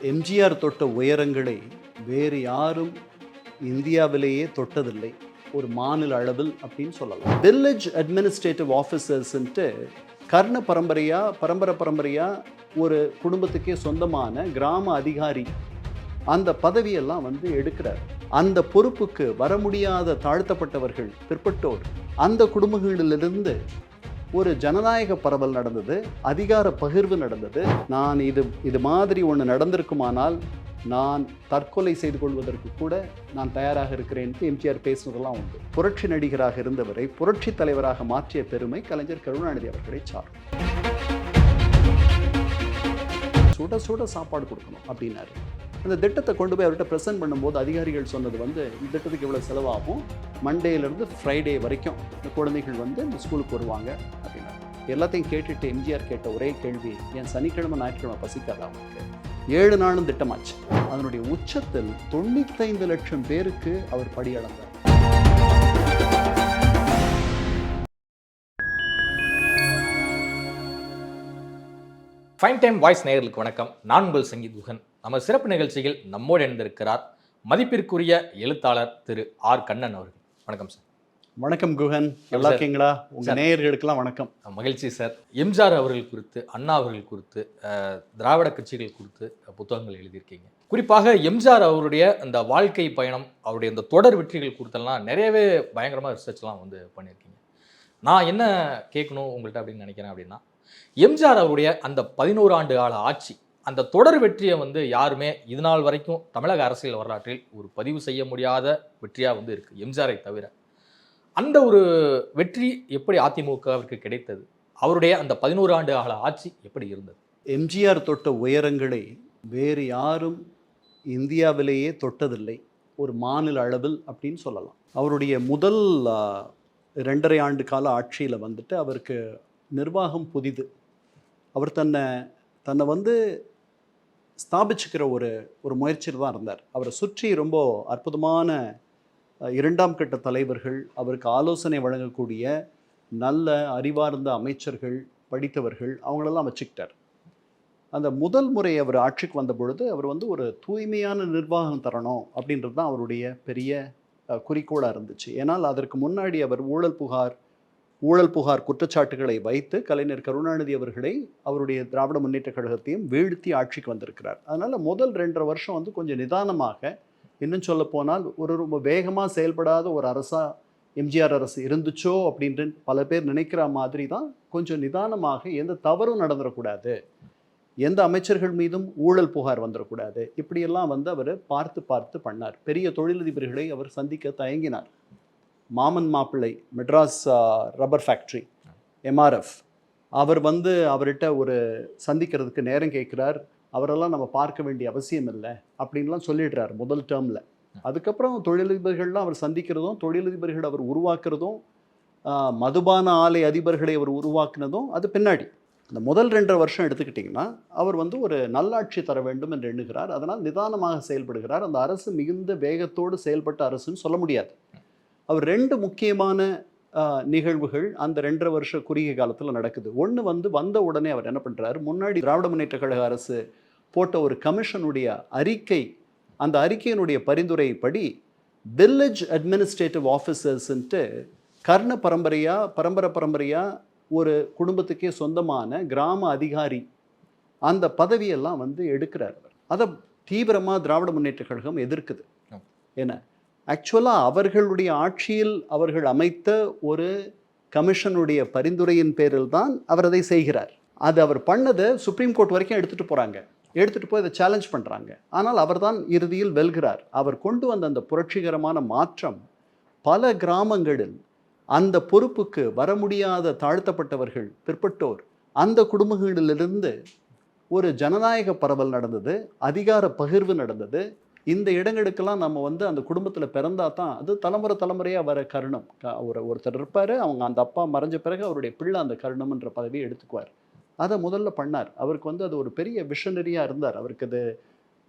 எம்ஜிஆர் தொட்ட உயரங்களை வேறு யாரும் இந்தியாவிலேயே தொட்டதில்லை ஒரு மாநில அளவில் அப்படின்னு சொல்லலாம். வில்லேஜ் அட்மினிஸ்ட்ரேட்டிவ் ஆஃபீஸர்ஸ்ன்ட்டு கர்ண பரம்பரையா ஒரு குடும்பத்துக்கே சொந்தமான கிராம அதிகாரி அந்த பதவியெல்லாம் எடுக்கிறார். அந்த பொறுப்புக்கு வர முடியாத தாழ்த்தப்பட்டவர்கள், பிற்பட்டோர், அந்த குடும்பங்களிலிருந்து ஒரு ஜனநாயக பரவல் நடந்தது, அதிகார பகிர்வு நடந்தது. நான் இது மாதிரி ஒன்று நடந்திருக்குமானால் நான் தற்கொலை செய்து கொள்வதற்கு கூட நான் தயாராக இருக்கிறேன். எம்ஜிஆர் பேசுனதெல்லாம் உண்டு. புரட்சி நடிகராக இருந்தவரை புரட்சி தலைவராக மாற்றிய பெருமை கலைஞர் கருணாநிதி அவர்களை சாரும். சுட சுட சாப்பாடு கொடுக்கணும் அப்படின்னாரு. அந்த திட்டத்தை கொண்டு போய் அவர்கிட்ட ப்ரெசென்ட் பண்ணும்போது அதிகாரிகள் சொன்னது இந்த திட்டத்துக்கு இவ்வளோ செலவாகும், மண்டேலேருந்து ஃப்ரைடே வரைக்கும் இந்த குழந்தைகள் இந்த ஸ்கூலுக்கு வருவாங்க அப்படின்னா. எல்லாத்தையும் கேட்டுட்டு எம்ஜிஆர் கேட்ட ஒரே கேள்வி, என் சனிக்கிழமை ஞாயிற்றுக்கிழமை பசிக்காதா அவங்களுக்கு? 7 நாளும் திட்டமாச்சு. அதனுடைய உச்சத்தில் 95 லட்சம் பேருக்கு அவர் படியளந்தார். ஃபைன் டைம் வாய்ஸ் நேயர்களுக்கு வணக்கம். நான் உங்கள் சங்கீத் குகன். நம்ம சிறப்பு நிகழ்ச்சியில் நம்மோடு இணைந்திருக்கிறார் மதிப்பிற்குரிய எழுத்தாளர் திரு ஆர் கண்ணன் அவர்கள். வணக்கம் சார். வணக்கம் குகன், நல்லா இருக்கீங்களா? உங்கள் நேயர்களுக்கெல்லாம் வணக்கம். மகிழ்ச்சி சார். எம்ஜிஆர் அவர்கள் குறித்து, அண்ணா அவர்கள் குறித்து, திராவிட கட்சிகள் குறித்து புத்தகங்கள் எழுதியிருக்கீங்க. குறிப்பாக எம்ஜிஆர் அவருடைய அந்த வாழ்க்கை பயணம், அவருடைய இந்த தொடர் வெற்றிகள் குறித்தெல்லாம் நிறையவே பயங்கரமாக ரிசர்ச்லாம் பண்ணியிருக்கீங்க. நான் என்ன கேட்கணும் உங்கள்கிட்ட அப்படின்னு நினைக்கிறேன் அப்படின்னா, எம்ஜிஆர் அவருடைய அந்த 11 ஆண்டு கால ஆட்சி, அந்த தொடர் வெற்றியை யாருமே இது நாள் வரைக்கும் தமிழக அரசியல் வரலாற்றில் ஒரு பதிவு செய்ய முடியாத வெற்றியாக இருக்குது எம்ஜிஆரை தவிர. அந்த ஒரு வெற்றி எப்படி அதிமுகவிற்கு கிடைத்தது? அவருடைய அந்த 11 ஆண்டு கால ஆட்சி எப்படி இருந்தது? எம்ஜிஆர் தொட்ட உயரங்களை வேறு யாரும் இந்தியாவிலேயே தொட்டதில்லை ஒரு மாநில அளவில் அப்படின்னு சொல்லலாம். அவருடைய முதல் 2.5 ஆண்டு கால ஆட்சியில் அவருக்கு நிர்வாகம் புதிது. அவர் தன்னை ஸ்தாபிச்சுக்கிற ஒரு முயற்சியில் தான் இருந்தார். அவரை சுற்றி ரொம்ப அற்புதமான 2ஆம் கட்ட தலைவர்கள், அவருக்கு ஆலோசனை வழங்கக்கூடிய நல்ல அறிவார்ந்த அமைச்சர்கள், படித்தவர்கள், அவங்களெல்லாம் வச்சுக்கிட்டார். அந்த முதல் முறை அவர் ஆட்சிக்கு வந்த பொழுது அவர் ஒரு தூய்மையான நிர்வாகம் தரணும் அப்படின்றது தான் அவருடைய பெரிய குறிக்கோளாக இருந்துச்சு. ஏன்னால் அதற்கு முன்னாடி அவர் ஊழல் புகார் குற்றச்சாட்டுகளை வைத்து கலைஞர் கருணாநிதி அவர்களை, அவருடைய திராவிட முன்னேற்ற கழகத்தையும் வீழ்த்தி ஆட்சிக்கு வந்திருக்கிறார். அதனால் முதல் 2.5 வருஷம் கொஞ்சம் நிதானமாக, இன்னும் சொல்ல போனால் ரொம்ப வேகமாக செயல்படாத ஒரு அரசாக எம்ஜிஆர் அரசு இருந்துச்சோ அப்படின்ட்டு பல பேர் நினைக்கிற மாதிரி தான் கொஞ்சம் நிதானமாக, எந்த தவறும் நடந்துடக்கூடாது, எந்த அமைச்சர்கள் மீதும் ஊழல் புகார் வந்துடக்கூடாது, இப்படியெல்லாம் அவர் பார்த்து பண்ணார். பெரிய தொழிலதிபர்களை அவர் சந்திக்க தயங்கினார். மாமன் மாப்பிள்ளை, மெட்ராஸ் ரப்பர் ஃபேக்ட்ரி, MRF, அவர் அவர்கிட்ட ஒரு சந்திக்கிறதுக்கு நேரம் கேட்குறார். அவரெல்லாம் நம்ம பார்க்க வேண்டிய அவசியம் இல்லை அப்படின்லாம் சொல்லிடுறார் முதல் டேர்மில். அதுக்கப்புறம் தொழிலதிபர்கள்லாம் அவர் சந்திக்கிறதும், தொழிலதிபர்கள் அவர் உருவாக்குறதும், மதுபான ஆலை அதிபர்களை அவர் உருவாக்குனதும் அது பின்னாடி. இந்த முதல் 2.5 வருஷம் எடுத்துக்கிட்டிங்கன்னா அவர் ஒரு நல்லாட்சி தர வேண்டும் என்று எண்ணுகிறார். அதனால் நிதானமாக செயல்படுகிறார். அந்த அரசு மிகுந்த வேகத்தோடு செயல்பட்ட அரசுன்னு சொல்ல முடியாது. அவர் 2 முக்கியமான நிகழ்வுகள் அந்த 2.5 வருஷ குறுகிய காலத்தில் நடக்குது. ஒன்று வந்த உடனே அவர் என்ன பண்ணுறாரு, முன்னாடி திராவிட முன்னேற்ற கழக அரசு போட்ட ஒரு கமிஷனுடைய அறிக்கை, அந்த அறிக்கையினுடைய பரிந்துரைப்படி வில்லேஜ் அட்மினிஸ்ட்ரேட்டிவ் ஆஃபீஸர்ஸ்ன்ட்டு கர்ண பரம்பரையா ஒரு குடும்பத்துக்கே சொந்தமான கிராம அதிகாரி அந்த பதவியெல்லாம் எடுக்கிறார். அதை தீவிரமாக திராவிட முன்னேற்ற கழகம் எதிர்க்குது. ஏன்னா ஆக்சுவலாக அவர்களுடைய ஆட்சியில் அவர்கள் அமைத்த ஒரு கமிஷனுடைய பரிந்துரையின் பேரில் தான் அவர் அதை செய்கிறார். அது அவர் பண்ணதை சுப்ரீம் கோர்ட் வரைக்கும் எடுத்துகிட்டு போய் அதை சேலஞ்ச் பண்ணுறாங்க. ஆனால் அவர் தான் இறுதியில் வெல்கிறார். அவர் கொண்டு வந்த அந்த புரட்சிகரமான மாற்றம் பல கிராமங்களில் அந்த பொறுப்புக்கு வர முடியாத தாழ்த்தப்பட்டவர்கள், பிற்பட்டோர், அந்த குடும்பங்களிலிருந்து ஒரு ஜனநாயக பரவல் நடந்தது, அதிகார பகிர்வு நடந்தது. இந்த இடங்களுக்கெல்லாம் நம்ம அந்த குடும்பத்தில் பிறந்தா தான் அது தலைமுறையாக வர கருணம். ஒருத்தர் இருப்பார், அவங்க அந்த அப்பா மறைஞ்ச பிறகு அவருடைய பிள்ளை அந்த கருணம்ன்ற பதவியை எடுத்துக்குவார். அதை முதல்ல பண்ணார். அவருக்கு அது ஒரு பெரிய விஷனரியாக இருந்தார்.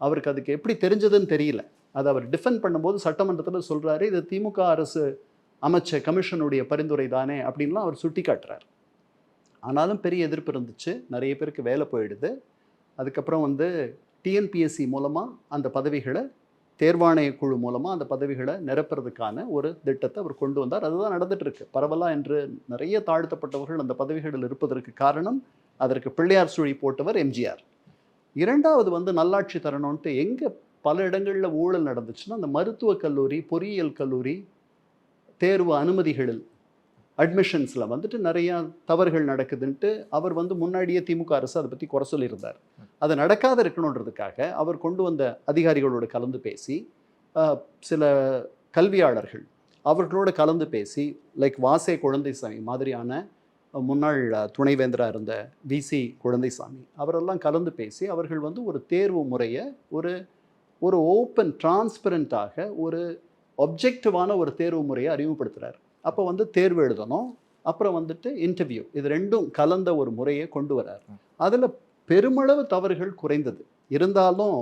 அவருக்கு அதுக்கு எப்படி தெரிஞ்சதுன்னு தெரியல. அதை அவர் டிஃபெண்ட் பண்ணும்போது சட்டமன்றத்தில் சொல்கிறாரு, இது திமுக அரசு அமைச்ச கமிஷனுடைய பரிந்துரை தானே அப்படின்லாம் அவர் சுட்டி காட்டுறார். ஆனாலும் பெரிய எதிர்ப்பு இருந்துச்சு, நிறைய பேருக்கு வேலை போயிடுது. அதுக்கப்புறம் டிஎன்பிஎஸ்சி மூலமாக அந்த பதவிகளை தேர்வாணைய குழு மூலமாக அந்த பதவிகளை நிரப்புறதுக்கான ஒரு திட்டத்தை அவர் கொண்டு வந்தார். அதுதான் நடந்துட்டு இருக்கு பரவலாக. என்று நிறைய தாழ்த்தப்பட்டவர்கள் அந்த பதவிகளில் இருப்பதற்கு காரணம் அதற்கு பிள்ளையார் சுழி போட்டவர் எம்ஜிஆர். இரண்டாவது வந்து நல்லாட்சி தரணும்ன்ட்டு எங்கே பல இடங்களில் ஊழல் நடந்துச்சுன்னா, அந்த மருத்துவக் கல்லூரி, பொறியியல் கல்லூரி தேர்வு அனுமதிகளில் அட்மிஷன்ஸில் வந்துட்டு நிறையா தவறுகள் நடக்குதுன்ட்டு அவர் வந்து முன்னாடியே திமுக அரசு அதை பற்றி குறை சொல்லியிருந்தார். அது நடக்காத இருக்கணுன்றதுக்காக அவர் கொண்டு வந்த அதிகாரிகளோடு கலந்து பேசி, சில கல்வியாளர்கள் அவர்களோடு கலந்து பேசி, லைக் வாசே குழந்தைசாமி மாதிரியான முன்னாள் துணைவேந்தராக இருந்த விசி குழந்தைசாமி அவரெல்லாம் கலந்து பேசி அவர்கள் வந்து ஒரு தேர்வு முறையை ஒரு ஓப்பன் டிரான்ஸ்பரண்ட்டாக ஒரு ஒப்ஜெக்டிவான ஒரு தேர்வு முறையை அறிமுகப்படுத்துகிறார். அப்போ வந்து தேர்வு எழுதணும், அப்புறம் வந்துட்டு இன்டர்வியூ, இது ரெண்டும் கலந்த ஒரு முறையை கொண்டு வரார். அதில் பெருமளவு தவறுகள் குறைந்தது. இருந்தாலும்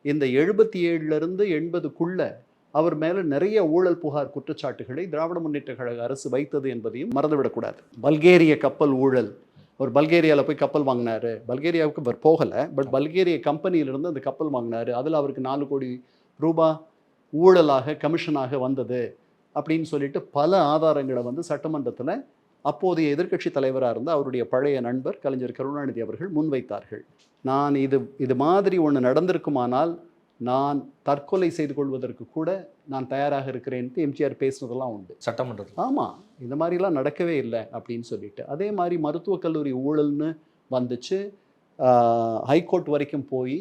இந்த 77லேருந்து 80க்குள்ள அவர் மேலே நிறைய ஊழல் புகார் குற்றச்சாட்டுகளை திராவிட முன்னேற்ற கழக அரசு வைத்தது என்பதையும் மறந்துவிடக்கூடாது. பல்கேரிய கப்பல் ஊழல், ஒரு பல்கேரியாவில் போய் கப்பல் வாங்கினார். பல்கேரியாவுக்கு அவர் போகலை, பட் பல்கேரிய கம்பெனியிலிருந்து அந்த கப்பல் வாங்கினார். அதில் அவருக்கு 4 கோடி ரூபாய் ஊழலாக கமிஷனாக வந்தது அப்படின்னு சொல்லிட்டு பல ஆதாரங்களை வந்து சட்டமன்றத்தில் அப்போதைய எதிர்க்கட்சி தலைவராக இருந்த அவருடைய பழைய நண்பர் கலைஞர் கருணாநிதி அவர்கள் முன்வைத்தார்கள். நான் இது மாதிரி ஒன்று நடந்திருக்குமானால் நான் தற்கொலை செய்து கொள்வதற்கு கூட நான் தயாராக இருக்கிறேன்ட்டு எம்ஜிஆர் பேசுனதெல்லாம் உண்டு சட்டமன்றத்தில். ஆமாம், இந்த மாதிரிலாம் நடக்கவே இல்லை அப்படின்னு சொல்லிட்டு. அதே மாதிரி மருத்துவக் கல்லூரி ஊழல்னு வந்துச்சு, ஹைகோர்ட் வரைக்கும் போய்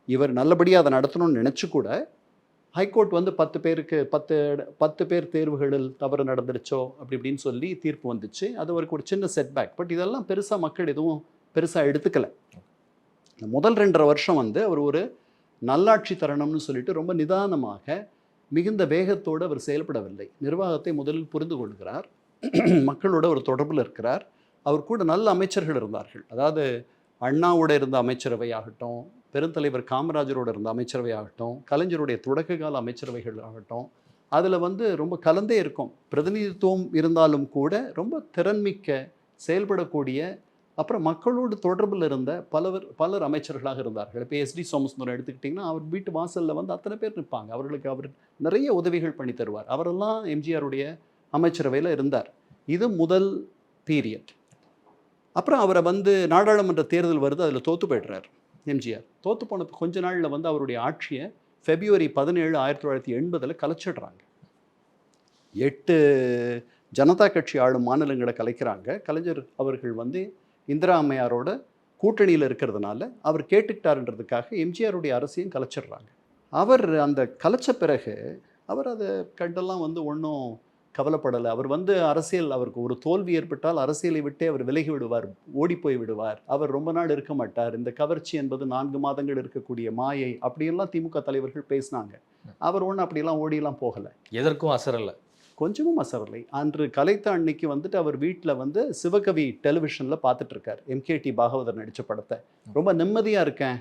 இவர் நல்லபடியாக அதை நடத்தணும்னு நினச்சி கூட ஹைகோர்ட் வந்து 10 பேர் தேர்வுகளில் தவறு நடந்துருச்சோ அப்படி இப்படின்னு சொல்லி தீர்ப்பு வந்துச்சு. அது அவருக்கு ஒரு சின்ன செட்பேக். பட் இதெல்லாம் பெருசாக மக்கள் எதுவும் பெருசாக எடுத்துக்கலை. முதல் 2.5 வருஷம் வந்து அவர் ஒரு நல்லாட்சி தரணும்னு சொல்லிட்டு ரொம்ப நிதானமாக மிகுந்த வேகத்தோடு அவர் செயல்படவில்லை. நிர்வாகத்தை முதலில் புரிந்து கொள்கிறார், மக்களோட ஒரு தொடர்பில் இருக்கிறார். அவர் கூட நல்ல அமைச்சர்கள் இருந்தார்கள். அதாவது அண்ணாவோட இருந்த அமைச்சரவை ஆகட்டும், பெருந்தலைவர் காமராஜரோட இருந்த அமைச்சரவை ஆகட்டும், கலைஞருடைய தொடக்க கால அமைச்சரவைகள் ஆகட்டும், அதில் வந்து ரொம்ப கலந்தே இருக்கும். பிரதிநிதித்துவம் இருந்தாலும் கூட ரொம்ப திறன்மிக்க, செயல்படக்கூடிய, அப்புறம் மக்களோடு தொடர்பில் இருந்த பலர் அமைச்சர்களாக இருந்தார்கள். இப்போ எஸ்டி சோமசுந்தரம் எடுத்துக்கிட்டிங்கன்னா அவர் வீட்டு வாசலில் வந்து அத்தனை பேர் நிற்பாங்க. அவர்களுக்கு அவர் நிறைய உதவிகள் பண்ணி தருவார். அவரெல்லாம் எம்ஜிஆருடைய அமைச்சரவையில் இருந்தார். இது முதல் பீரியட். அப்புறம் அவரை வந்து நாடாளுமன்ற தேர்தல் வருது, அதில் தோற்று போய்டுறார் எம்ஜிஆர். தோற்று போன கொஞ்ச நாளில் வந்து அவருடைய ஆட்சியை February 17, 1980 கலைச்சிடுறாங்க. 8 ஜனதா கட்சி ஆளும் மாநிலங்களை கலைக்கிறாங்க. கலைஞர் அவர்கள் வந்து இந்திரா அம்மையாரோட கூட்டணியில் இருக்கிறதுனால அவர் கேட்டுக்கிட்டாருன்றதுக்காக எம்ஜிஆருடைய அரசியும் கலைச்சிடுறாங்க. அவர் அந்த கலைச்ச பிறகு அவர் அதை கண்டெல்லாம் வந்து ஒன்றும் கவலைப்படலை. அவர் வந்து அரசியல், அவருக்கு ஒரு தோல்வி ஏற்பட்டால் அரசியலை விட்டே அவர் விலகி விடுவார், ஓடி போய் விடுவார். அவர் ரொம்ப நாள் இருக்க மாட்டார். இந்த கவர்ச்சி என்பது 4 மாதங்கள் இருக்கக்கூடிய மாயை அப்படியெல்லாம் திமுக தலைவர்கள் பேசினாங்க. அவர் ஒன்றும் அப்படியெல்லாம் ஓடியெல்லாம் போகலை, எதற்கும் அசரலை, கொஞ்சமும் அசரலை. அன்று கலைத்த அன்னைக்கு வந்துட்டு அவர் வீட்டில் வந்து சிவகவி டெலிவிஷனில் பார்த்துட்ருக்கார் எம்கேடி பாகவதர் நடித்த படத்தை. ரொம்ப நிம்மதியாக இருக்கேன்,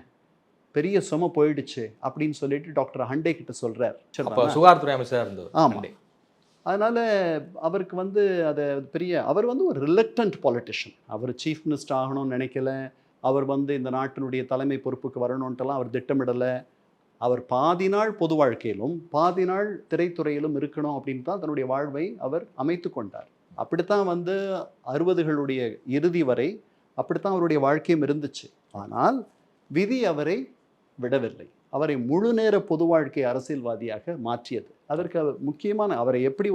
பெரிய சும போயிடுச்சு அப்படின்னு சொல்லிட்டு டாக்டர் ஹண்டே கிட்ட சொல்கிறார். சுகாதாரத்துறை அமைச்சராக இருந்தது. ஆமாம். அதனால் அவருக்கு வந்து அதை அவர் வந்து ஒரு ரிலக்டன்ட் பாலிட்டிஷியன். அவர் சீஃப் மினிஸ்டர் ஆகணும்னு நினைக்கல. அவர் வந்து இந்த நாட்டினுடைய தலைமை பொறுப்புக்கு வரணுன்ட்டுலாம் அவர் திட்டமிடலை. அவர் பாதி நாள் பொது வாழ்க்கையிலும் பாதி நாள் திரைத்துறையிலும் இருக்கணும் அப்படின்னு தான் தன்னுடைய வாழ்வை அவர் அமைத்து கொண்டார். அப்படித்தான் வந்து 60களுடைய இறுதி வரை அப்படித்தான் அவருடைய வாழ்க்கையும் இருந்துச்சு. ஆனால் விதி அவரை விடவில்லை. அவரை முழு நேர பொது வாழ்க்கை அரசியல்வாதியாக மாற்றியது. அதற்கு முக்கியமான, அவரை எப்படி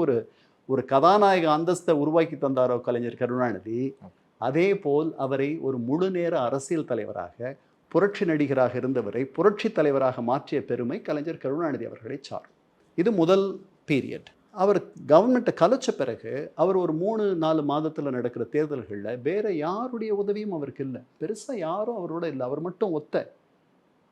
ஒரு கதாநாயக அந்தஸ்தை உருவாக்கி தந்தாரோ கலைஞர் கருணாநிதி, அதே போல் அவரை ஒரு முழு நேர அரசியல் தலைவராக, புரட்சி நடிகராக இருந்தவரை புரட்சி தலைவராக மாற்றிய பெருமை கலைஞர் கருணாநிதி அவர்களை சாரும். இது முதல் பீரியட். அவர் கவர்மெண்ட்டை கலைச்ச பிறகு அவர் ஒரு 3-4 மாதத்தில் நடக்கிற தேர்தல்களில் வேற யாருடைய உதவியும் அவருக்கு இல்லை. பெருசாக யாரும் அவரோட இல்லை, அவர் மட்டும் ஒத்த.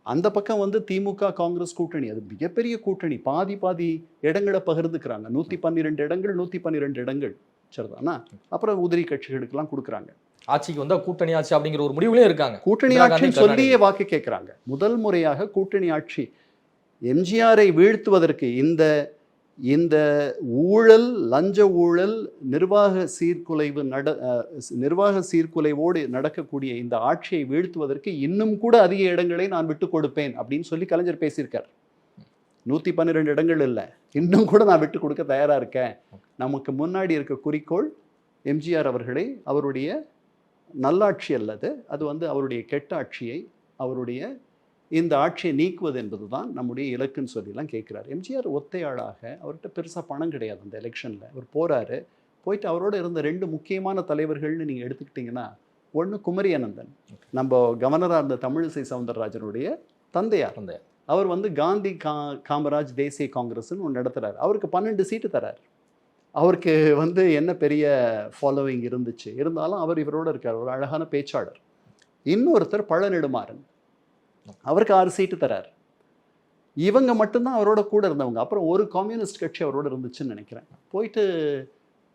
அந்த பக்கம் வந்து திமுக காங்கிரஸ் கூட்டணி, அது மிகப்பெரிய கூட்டணி, பாதி இடங்களை பகிர்ந்துக்கிறாங்க. 112 இடங்கள் 112 இடங்கள் சரிதானா. அப்புறம் உதிரி கட்சிகளுக்கெல்லாம் கொடுக்குறாங்க. ஆட்சிக்கு வந்தால் கூட்டணி ஆட்சி அப்படிங்கிற ஒரு முடிவுலையும் இருக்காங்க. கூட்டணி ஆட்சின்னு சொல்லியே வாக்கு கேட்குறாங்க. முதல் முறையாக கூட்டணி ஆட்சி எம்ஜிஆரை வீழ்த்துவதற்கு, இந்த இந்த ஊழல், லஞ்ச ஊழல், நிர்வாக சீர்குலைவோடு நடக்கக்கூடிய இந்த ஆட்சியை வீழ்த்துவதற்கு இன்னும் கூட அதிக இடங்களை நான் விட்டு கொடுப்பேன் அப்படின்னு சொல்லி கலைஞர் பேசியிருக்கார். 112 இடங்கள் இல்லை, இன்னும் கூட நான் விட்டு கொடுக்க தயாராக இருக்கேன். நமக்கு முன்னாடி இருக்க குறிக்கோள் எம்ஜிஆர் அவர்களை அவருடைய நல்லாட்சி அல்லது அது அவருடைய கெட்ட ஆட்சியை, அவருடைய இந்த ஆட்சியை நீக்குவது என்பது தான் நம்முடைய இலக்குன்னு சொல்லிலாம் கேட்குறாரு. எம்ஜிஆர் ஒத்தையாளாக, அவர்கிட்ட பெருசாக பணம் கிடையாது அந்த எலெக்ஷனில். அவர் போகிறாரு, போயிட்டு அவரோட இருந்த 2 முக்கியமான தலைவர்கள்னு நீங்கள் எடுத்துக்கிட்டிங்கன்னா, ஒன்று குமரி அனந்தன், நம்ம கவர்னராக இருந்த தமிழிசை சவுந்தரராஜனுடைய தந்தையார். அவர் காந்தி காமராஜ் தேசிய காங்கிரஸ்ன்னு ஒன்று நடத்துகிறார். அவருக்கு 12 சீட்டு தரார். அவருக்கு என்ன பெரிய ஃபாலோவிங் இருந்துச்சு, இருந்தாலும் அவர் இவரோட இருக்கார், ஒரு அழகான பேச்சாளர். இன்னொருத்தர் பழநெடுமாறன், அவருக்கு 6 சீட்டு தரார். இவங்க மட்டும்தான் அவரோட கூட இருந்தவங்க. அப்புறம் ஒரு கம்யூனிஸ்ட் கட்சி அவரோட இருந்துச்சுன்னு நினைக்கிறேன்.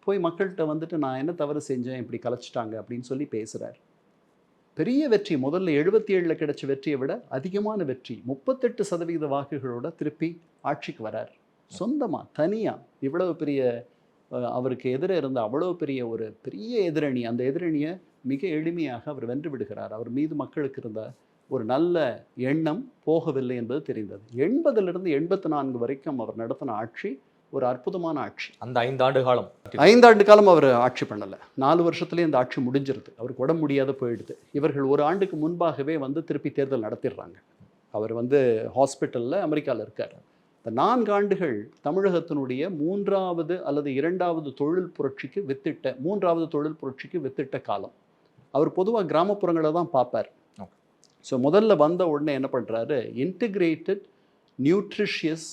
போய் மக்கள்கிட்ட நான் என்ன தவறு செஞ்சேன், இப்படி கலைச்சிட்டாங்க அப்படின்னு சொல்லி பேசுகிறார். பெரிய வெற்றி, முதல்ல 77 கிடைச்ச வெற்றியை விட அதிகமான வெற்றி, 38% வாக்குகளோட திருப்பி ஆட்சிக்கு வரார். சொந்தமாக தனியாக இவ்வளவு பெரிய அவருக்கு எதிரே இருந்த அவ்வளவு பெரிய ஒரு பெரிய எதிரணி, அந்த எதிரணியை மிக எளிமையாக அவர் வென்று விடுகிறார். அவர் மீது மக்களுக்கு இருந்த ஒரு நல்ல எண்ணம் போகவில்லை என்பது தெரிந்தது. 80லிருந்து 84 வரைக்கும் அவர் நடத்தின ஆட்சி ஒரு அற்புதமான ஆட்சி. அந்த 5 ஆண்டு காலம் 5 ஆண்டு காலம் அவர் ஆட்சி பண்ணலை. 4 வருஷத்துலேயே இந்த ஆட்சி முடிஞ்சிருது. அவருக்கு உடம்பு முடியாத போயிடுது. இவர்கள் ஒரு ஆண்டுக்கு முன்பாகவே திருப்பி தேர்தல் நடத்திடுறாங்க. அவர் ஹாஸ்பிட்டலில் அமெரிக்காவில் இருக்கார். இந்த 4 ஆண்டுகள் தமிழகத்தினுடைய 3வது அல்லது 2வது தொழில் புரட்சிக்கு வித்திட்ட 3வது தொழில் புரட்சிக்கு வித்திட்ட காலம். அவர் பொதுவாக கிராமப்புறங்களை தான் பார்ப்பார். ஸோ முதல்ல வந்த உடனே என்ன பண்ணுறாரு, இன்டிகிரேட்டட் நியூட்ரிஷியஸ்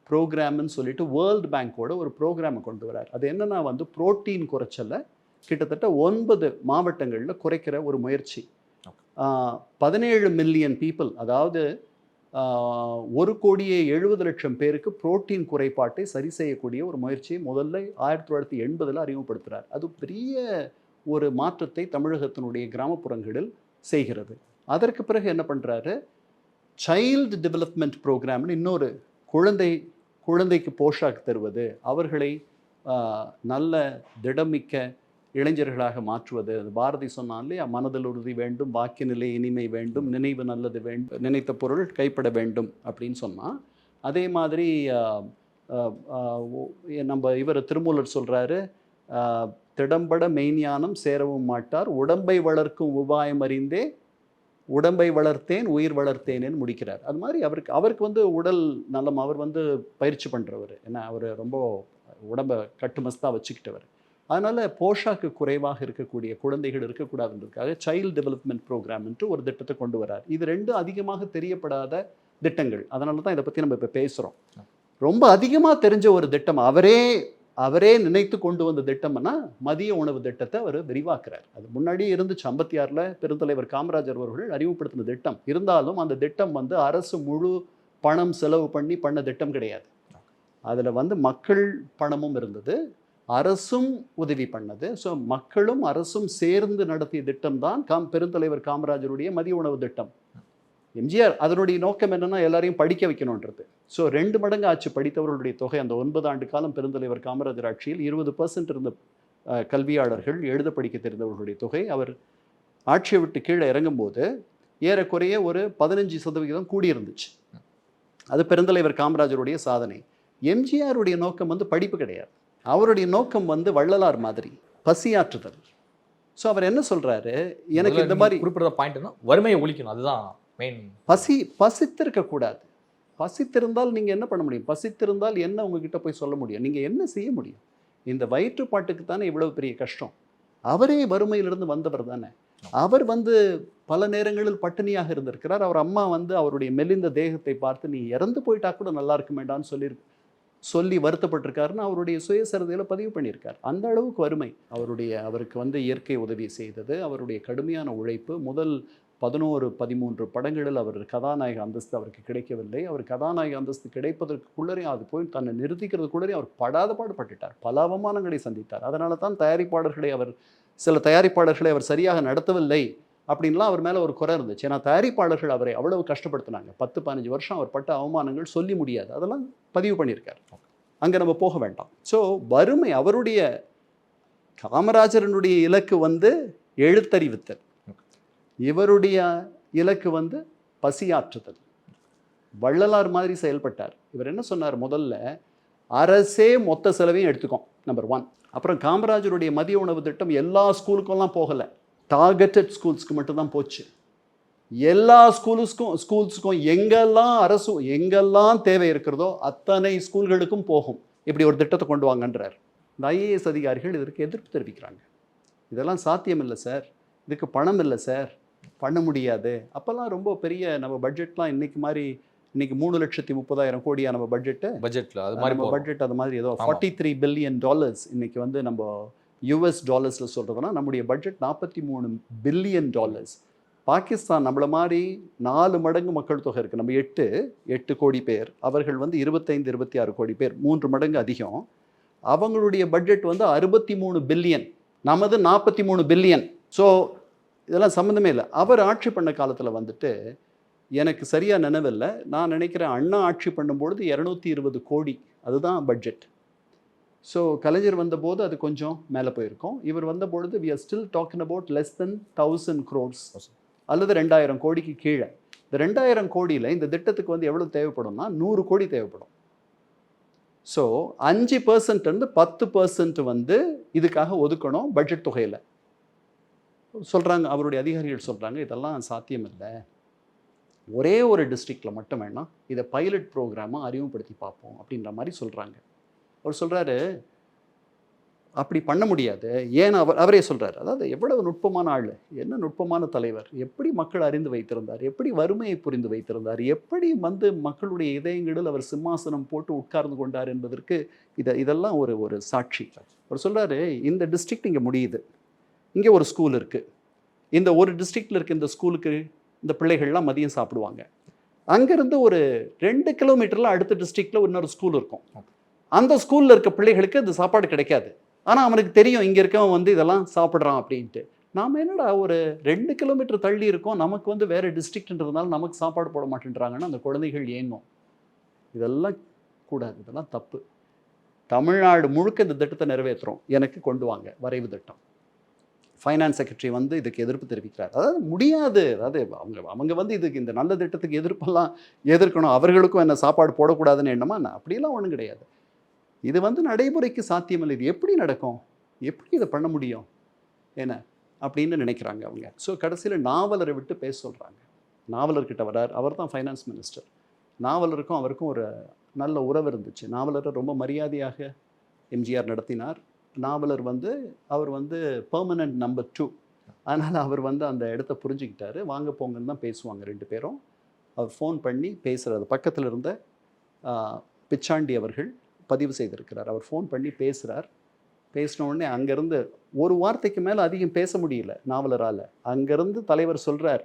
ப்ரோக்ராம்னு சொல்லிட்டு வேர்ல்டு பேங்கோட ஒரு ப்ரோக்ராமை கொண்டு வரார். அது என்னென்னா புரோட்டீன் குறைச்சலை கிட்டத்தட்ட 9 மாவட்டங்களில் குறைக்கிற ஒரு முயற்சி. 17 மில்லியன் பீப்புள், அதாவது 1,70,00,000 பேருக்கு புரோட்டீன் குறைபாட்டை சரி செய்யக்கூடிய ஒரு முயற்சியை முதல்ல 1980 அறிமுகப்படுத்துகிறார். அது பெரிய ஒரு மாற்றத்தை தமிழகத்தினுடைய கிராமப்புறங்களில் செய்கிறது. அதற்கு பிறகு என்ன பண்ணுறாரு, சைல்டு டெவலப்மெண்ட் ப்ரோக்ராம்னு இன்னொரு குழந்தைக்கு போஷாக் தருவது, அவர்களை நல்ல திடமிக்க இளைஞர்களாக மாற்றுவது. பாரதி சொன்னான் இல்லையா, மனதில் உறுதி வேண்டும், வாக்கிய நிலை இனிமை வேண்டும், நினைவு நல்லது வேண்டும், நினைத்த பொருள் கைப்பட வேண்டும் அப்படின்னு சொன்னால், அதே மாதிரி நம்ம இவர் திருமூலர் சொல்கிறாரு, திடம்பட மெய்ஞானம் சேரவும் மாட்டார், உடம்பை வளர்க்கும் உபாயம் அறிந்தே உடம்பை வளர்த்தேன் உயிர் வளர்த்தேனேன்னு முடிக்கிறார். அது மாதிரி அவருக்கு உடல் நலம், அவர் பயிற்சி பண்ணுறவர், ஏன்னா அவர் ரொம்ப உடம்பை கட்டுமஸ்தாக வச்சுக்கிட்டவர். அதனால் போஷாக்கு குறைவாக இருக்கக்கூடிய குழந்தைகள் இருக்கக்கூடாதுன்றதுக்காக சைல்டு டெவலப்மெண்ட் ப்ரோக்ராம்ன்ட்டு ஒரு திட்டத்தை கொண்டு வரார். இது 2 அதிகமாக தெரியப்படாத திட்டங்கள். அதனால தான் இதை பற்றி நம்ம இப்போ பேசுகிறோம். ரொம்ப அதிகமாக தெரிஞ்ச ஒரு திட்டம், அவரே நினைத்து கொண்டு வந்த திட்டம்னா மதிய உணவு திட்டத்தை அவர் விரிவாக்குறார். அது முன்னாடியே இருந்துச்சு. 56ல் பெருந்தலைவர் காமராஜர் அவர்கள் அறிமுகப்படுத்தின திட்டம். இருந்தாலும் அந்த திட்டம் அரசு முழு பணம் செலவு பண்ண திட்டம் கிடையாது. அதில் மக்கள் பணமும் இருந்தது, அரசும் உதவி பண்ணது. ஸோ மக்களும் அரசும் சேர்ந்து நடத்திய திட்டம் தான் பெருந்தலைவர் காமராஜருடைய மதிய உணவு திட்டம். எம்ஜிஆர் அதனுடைய நோக்கம் என்னென்னா எல்லாரையும் படிக்க வைக்கணுன்றது. ஸோ 2 மடங்கு ஆச்சு படித்தவர்களுடைய தொகை. அந்த 9 ஆண்டு காலம் பெருந்தலைவர் காமராஜர் ஆட்சியில் 20% இருந்த கல்வியாளர்கள், எழுத படிக்க தெரிந்தவர்களுடைய தொகை அவர் ஆட்சியை விட்டு கீழே இறங்கும்போது ஏறக்குறைய ஒரு 15% கூடியிருந்துச்சு. அது பெருந்தலைவர் காமராஜருடைய சாதனை. எம்ஜிஆருடைய நோக்கம் படிப்பு கிடையாது. அவருடைய நோக்கம் வள்ளலார் மாதிரி பசியாற்றுதல். ஸோ அவர் என்ன சொல்கிறாரு, எனக்கு இந்த மாதிரி குறிப்பிட்ட பாயிண்ட்னா வறுமையை ஒழிக்கணும், அதுதான் மெயின். பசித்திருக்கக்கூடாது. பசித்திருந்தால் நீங்கள் என்ன பண்ண முடியும்? பசித்திருந்தால் என்ன உங்ககிட்ட போய் சொல்ல முடியும்? நீங்கள் என்ன செய்ய முடியும்? இந்த வயிற்றுப்பாட்டுக்கு தானே இவ்வளவு பெரிய கஷ்டம். அவரே வறுமையிலிருந்து வந்தவர் தானே. அவர் பல நேரங்களில் பட்டினியாக இருந்திருக்கிறார். அவர் அம்மா அவருடைய மெலிந்த தேகத்தை பார்த்து நீ இறந்து போயிட்டா கூட நல்லா இருக்குமேடான்னு சொல்லி வருத்தப்பட்டிருக்காருன்னு அவருடைய சுயசரிதையில் பதிவு பண்ணியிருக்கார். அந்த அளவுக்கு வறுமை. அவருக்கு இயற்கை உதவி செய்தது, அவருடைய கடுமையான உழைப்பு. முதல் 11-13 படங்களில் அவர் கதாநாயக அந்தஸ்து அவருக்கு கிடைக்கவில்லை. அவர் கதாநாயக அந்தஸ்து கிடைப்பதற்குள்ளரையும் அது போய் தன்னை நிறுத்திக்கிறதுக்குள்ளரையும் அவர் படாத பாடுபட்டுட்டார். பல அவமானங்களை சந்தித்தார். அதனால தான் சில தயாரிப்பாளர்களை அவர் சரியாக நடத்தவில்லை அப்படின்லாம் அவர் மேலே ஒரு குறை இருந்துச்சு. ஏன்னா தயாரிப்பாளர்கள் அவரை அவ்வளவு கஷ்டப்படுத்தினாங்க. 10-15 வருஷம் அவர் பட்ட அவமானங்கள் சொல்லி முடியாது. அதெல்லாம் பதிவு பண்ணியிருக்கார். அங்கே நம்ம போக வேண்டாம். ஸோ வறுமை, அவருடைய காமராஜரனுடைய இலக்கு வந்து எழுத்தறிவித்தல், இவருடைய இலக்கு வந்து பசியாற்றுதல். வள்ளலார் மாதிரி செயல்பட்டார். இவர் என்ன சொன்னார், முதல்ல அரசே மொத்த செலவையும் எடுத்துக்கும், நம்பர் 1. அப்புறம் காமராஜருடைய மதிய உணவு திட்டம் எல்லா ஸ்கூலுக்கெல்லாம் போகலை, டார்கெட்டட் ஸ்கூல்ஸ்க்கு மட்டும்தான் போச்சு. எல்லா ஸ்கூல்ஸுக்கும் எங்கெல்லாம் தேவை இருக்கிறதோ அத்தனை ஸ்கூல்களுக்கும் போகும். இப்படி ஒரு திட்டத்தை கொண்டு வாங்கன்றார். இந்த ஐஏஎஸ் அதிகாரிகள் இதற்கு எதிர்ப்பு தெரிவிக்கிறாங்க. இதெல்லாம் சாத்தியம் இல்லை சார், இதுக்கு பணம் இல்லை சார், பண்ண முடியாது. அப்போல்லாம் ரொம்ப பெரிய நம்ம பட்ஜெட்லாம் இன்னைக்கு மாதிரி, இன்னைக்கு 3,30,000 கோடியா நம்ம பட்ஜெட்டில் அது மாதிரி பட்ஜெட், அது மாதிரி ஏதோ $43 பில்லியன் இன்னைக்கு வந்து நம்ம யூஎஸ் டாலர்ஸில் சொல்கிறதுனா நம்முடைய பட்ஜெட் $43 பில்லியன். பாகிஸ்தான் நம்மள மாதிரி 4 மடங்கு மக்கள் தொகை இருக்குது, நம்ம 8 கோடி பேர், அவர்கள் வந்து 25-26 கோடி பேர், 3 மடங்கு அதிகம். அவங்களுடைய பட்ஜெட் வந்து 63 பில்லியன், நமது 43 பில்லியன். ஸோ இதெல்லாம் சம்மந்தமே இல்லை. அவர் ஆட்சி பண்ண காலத்தில் வந்துட்டு எனக்கு சரியாக நினைவில்லை, நான் நினைக்கிறேன் அண்ணா ஆட்சி பண்ணும்பொழுது 220 கோடி அதுதான் பட்ஜெட். ஸோ கலைஞர் வந்தபோது அது கொஞ்சம் மேலே போயிருக்கோம். இவர் வந்தபொழுது we are still talking about less than 1,000 crores அல்லது 2,000 கோடிக்கு கீழே. இந்த 2,000 கோடியில் இந்த திட்டத்துக்கு வந்து எவ்வளோ தேவைப்படும்னா 100 கோடி தேவைப்படும். ஸோ 5% 10% வந்து இதுக்காக ஒதுக்கணும் பட்ஜெட் தொகையில் சொல்கிறாங்க. அவருடைய அதிகாரிகள் சொல்கிறாங்க இதெல்லாம் சாத்தியம் இல்லை, ஒரே ஒரு டிஸ்ட்ரிக்டில் மட்டும் வேணாம் இதை பைலட் ப்ரோக்ராமாக அறிமுகப்படுத்தி பார்ப்போம் அப்படின்ற மாதிரி சொல்கிறாங்க. அவர் சொல்கிறாரு அப்படி பண்ண முடியாது. ஏன்னா அவரே சொல்கிறார், அதாவது எவ்வளவு நுட்பமான ஆள், என்ன நுட்பமான தலைவர், எப்படி மக்கள் அறிந்து வைத்திருந்தார், எப்படி வறுமையை புரிந்து வைத்திருந்தார், எப்படி வந்து மக்களுடைய இதயங்களில் அவர் சிம்மாசனம் போட்டு உட்கார்ந்து கொண்டார் என்பதற்கு இதெல்லாம் ஒரு சாட்சி. அவர் சொல்கிறாரு இந்த டிஸ்ட்ரிக்ட் இங்கே முடியுது, இங்கே ஒரு ஸ்கூல் இருக்குது, இந்த ஒரு டிஸ்ட்ரிக்டில் இருக்க இந்த ஸ்கூலுக்கு இந்த பிள்ளைகள்லாம் மதியம் சாப்பிடுவாங்க. அங்கேருந்து ஒரு 2 கிலோமீட்டரில் அடுத்த டிஸ்ட்ரிக்டில் இன்னொரு ஸ்கூல் இருக்கும். அந்த ஸ்கூலில் இருக்க பிள்ளைகளுக்கு இந்த சாப்பாடு கிடைக்காது. ஆனால் அவனுக்கு தெரியும் இங்கே இருக்கவன் வந்து இதெல்லாம் சாப்பிட்றான் அப்படின்ட்டு. நாம் என்னடா ஒரு 2 கிலோமீட்டர் தள்ளி இருக்கோம், நமக்கு வந்து வேறு டிஸ்ட்ரிக்ட்ன்றதுனால நமக்கு சாப்பாடு போட மாட்டேன்றாங்கன்னா அந்த குழந்தைகள் ஏங்கும். இதெல்லாம் கூடாது, இதெல்லாம் தப்பு. தமிழ்நாடு முழுக்க இந்த திட்டத்தை நிறைவேற்றுறோம், எனக்கு கொண்டு வாங்க வரைவு திட்டம். ஃபைனான்ஸ் செக்ரட்டரி வந்து இதுக்கு எதிர்ப்பு தெரிவிக்கிறார். அதாவது முடியாது, அதாவது அவங்க வந்து இதுக்கு இந்த நல்ல திட்டத்துக்கு எதிர்ப்பெல்லாம் எதிர்க்கணும், அவர்களுக்கும் என்ன சாப்பாடு போடக்கூடாதுன்னு எண்ணமா? அப்படியெல்லாம் ஒன்றும் கிடையாது. இது வந்து நடைமுறைக்கு சாத்தியமில்லை. இது எப்படி நடக்கும், எப்படி இதை பண்ண முடியும் என்ன அப்படின்னு நினைக்கிறாங்க அவங்க. ஸோ கடைசியில் நாவலரை விட்டு பேச சொல்கிறாங்க. நாவலர்கிட்ட வரார், அவர் தான் ஃபைனான்ஸ் மினிஸ்டர். நாவலருக்கும் அவருக்கும் ஒரு நல்ல உறவு இருந்துச்சு. நாவலரை ரொம்ப மரியாதையாக எம்ஜிஆர் நடத்தினார். நாவலர் வந்து அவர் வந்து பெர்மனன்ட் நம்பர் 2, அதனால் அவர் வந்து அந்த இடத்த புரிஞ்சுக்கிட்டாரு. வாங்க போங்கன்னு தான் பேசுவாங்க 2 பேரும். அவர் ஃபோன் பண்ணி பேசுகிறது பக்கத்தில் இருந்த பிச்சாண்டி அவர்கள் பதிவு செய்திருக்கிறார். அவர் ஃபோன் பண்ணி பேசுகிறார். பேசின உடனே அங்கேருந்து ஒரு வார்த்தைக்கு மேலே அதிகம் பேச முடியல நாவலரால். அங்கேருந்து தலைவர் சொல்கிறார்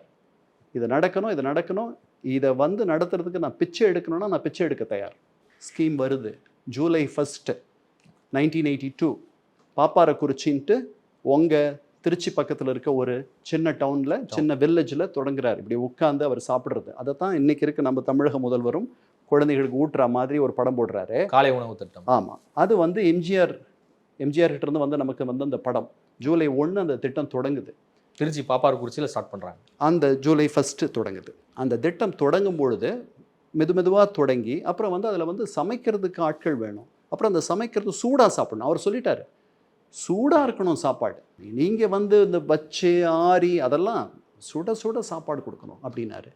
இது நடக்கணும், இதை வந்து நடத்துறதுக்கு நான் பிச்சை எடுக்கணும்னா நான் பிச்சை எடுக்க தயார். ஸ்கீம் வருது July 1, 1982 பாப்பாரக்குறிச்சின்ட்டு உங்கள் திருச்சி பக்கத்தில் இருக்க ஒரு சின்ன டவுனில் சின்ன வில்லேஜில் தொடங்குறார். இப்படி உட்காந்து அவர் சாப்பிட்றது. அதை தான் இன்றைக்கி இருக்க நம்ம தமிழக முதல்வரும் குழந்தைகளுக்கு ஊட்டுற மாதிரி ஒரு படம் போடுறாரு, காலை உணவு திட்டம். ஆமாம், அது வந்து எம்ஜிஆர் கிட்ட இருந்து வந்து நமக்கு வந்து அந்த படம் July 1 அந்த திட்டம் தொடங்குது. திருச்சி பாப்பாரக்குறிச்சியில் ஸ்டார்ட் பண்ணுறாங்க. அந்த July 1 தொடங்குது. அந்த திட்டம் தொடங்கும் பொழுது மெதுவாக தொடங்கி அப்புறம் வந்து அதில் வந்து சமைக்கிறதுக்கு ஆட்கள் வேணும். அப்புறம் அந்த சமைக்கிறது சூடாக சாப்பிடணும். அவர் சொல்லிட்டாரு சூடாக இருக்கணும் சாப்பாடு, நீங்கள் வந்து இந்த வச்சு ஆறி அதெல்லாம் சுட சாப்பாடு கொடுக்கணும் அப்படின்னாரு.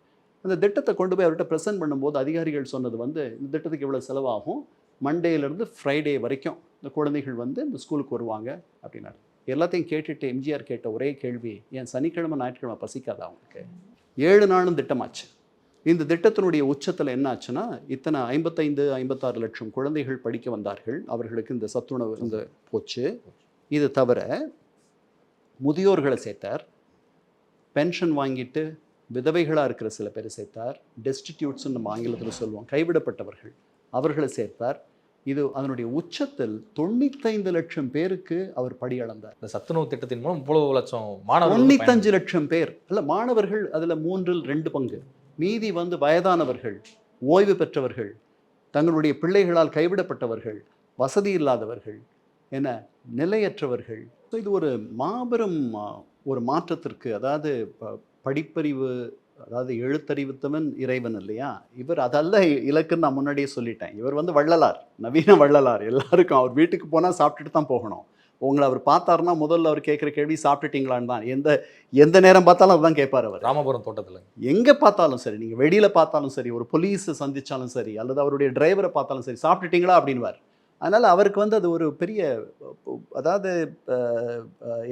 அந்த திட்டத்தை கொண்டு போய் அவர்கிட்ட ப்ரெசென்ட் பண்ணும்போது அதிகாரிகள் சொன்னது வந்து இந்த திட்டத்துக்கு இவ்வளோ செலவாகும், மண்டேலேருந்து ஃப்ரைடே வரைக்கும் இந்த குழந்தைகள் வந்து இந்த ஸ்கூலுக்கு வருவாங்க அப்படின்னாரு. எல்லாத்தையும் கேட்டுட்டு எம்ஜிஆர் கேட்ட ஒரே கேள்வி, ஏன் சனிக்கிழமை ஞாயிற்றுக்கிழமை பசிக்காதா அவங்களுக்கு? 7 நாளும் திட்டமாச்சு. இந்த திட்டத்தினுடைய உச்சத்தில் என்ன ஆச்சுன்னா இத்தனை 55-56 லட்சம் குழந்தைகள் படிக்க வந்தார்கள். அவர்களுக்கு இந்த சத்துணவு இந்த போச்சு. இது தவிர முதியோர்களை சேர்த்தார், பென்ஷன் வாங்கிட்டு விதவைகளாக இருக்கிற சில பேர் சேர்த்தார், டெஸ்டிடியூட்ஸ்ன்னு நம்ம ஆங்கிலத்தில் சொல்லுவோம், கைவிடப்பட்டவர்கள், அவர்களை சேர்த்தார். இது அதனுடைய உச்சத்தில் 95 லட்சம் பேருக்கு அவர் படியளந்தார். இந்த சத்துணவு திட்டத்தின் மூலம் 30 லட்சம் மாணவர்கள், 95 லட்சம் பேர் அல்ல மாணவர்கள், அதில் 3/2 பங்கு. மீதி வந்து வயதானவர்கள், ஓய்வு பெற்றவர்கள், தங்களுடைய பிள்ளைகளால் கைவிடப்பட்டவர்கள், வசதி இல்லாதவர்கள், என்ன நிலையற்றவர்கள். ஸோ இது ஒரு மாபெரும் ஒரு மாற்றத்திற்கு, அதாவது படிப்பறிவு, அதாவது எழுத்தறிவித்தவன் இறைவன் இல்லையா, இவர் அதல்ல இலக்குன்னு நான் முன்னாடியே சொல்லிட்டேன். இவர் வந்து வள்ளலார், நவீன வள்ளலார். எல்லாருக்கும் அவர் வீட்டுக்கு போனால் சாப்பிட்டுட்டு தான் போகணும். உங்களை அவர் பார்த்தாருன்னா முதல்ல அவர் கேட்குற கேள்வி சாப்பிட்டுட்டீங்களான்னு தான். எந்த நேரம் பார்த்தாலும் அதுதான் கேட்பார் அவர். ராமபுரம் தோட்டத்தில் எங்கே பார்த்தாலும் சரி, நீங்கள் வெளியில் பார்த்தாலும் சரி, ஒரு போலீஸை சந்தித்தாலும் சரி, அல்லது அவருடைய டிரைவரை பார்த்தாலும் சரி, சாப்பிட்டுட்டீங்களா அப்படின்வார். அதனால் அவருக்கு வந்து அது ஒரு பெரிய, அதாவது